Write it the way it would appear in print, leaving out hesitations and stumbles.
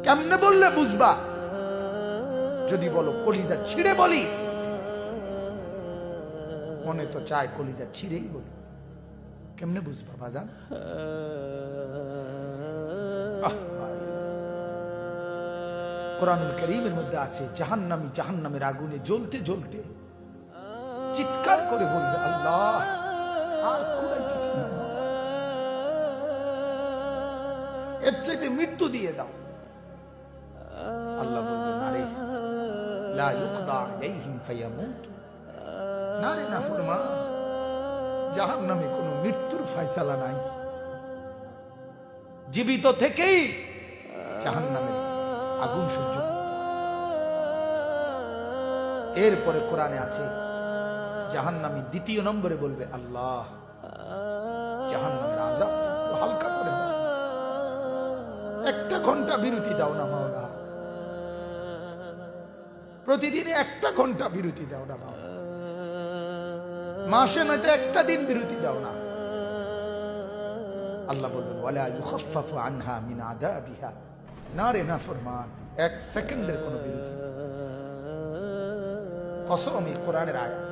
কেমনে বললে বুঝবা? যদি বলো কলিজা ছিঁড়ে বলি, মনে তো চায় কলিজা ছিঁড়েই বলি। কেমনে বুঝবা বাজান? কোরআনুল কারীমের মধ্যে আছে জাহান্নামী জাহান্নামের আগুনে জ্বলতে জ্বলতে চিৎকার করে বলবে, আল্লাহ আর কুলাইতেছি না, এর চাইতে মৃত্যু দিয়ে দাও। আল্লাহ বলবে, না রে, লা ইউকদা আলাইহিম ফায়ামুত, না রে নাফরমান, জাহান্নামে কোনো মৃত্যুর ফয়সালা নাই। জীবিত থেকেই জাহান্নামের আগুন সহ্য করতে হয়। এরপরে কোরআনে আছে জাহান্নামী দ্বিতীয় নম্বরে বলবে, আল্লাহ জাহান্নামের আযাব হালকা করে দাও, একটা ঘন্টা বিরতি দাও না মাওলা, প্রতিদিনে একটা ঘন্টা বিরতি দাও না মাওলা, মাসে নয়তো একটা দিন বিরতি দাও না। আল্লাহ বলবেন, ওয়ালা ইউখাফফাফু আনহা মিন আযাবিহা, না রে নাফরমান, এক সেকেন্ডের কোনো বিরতি। কসম, এই কোরআনের আয়াত।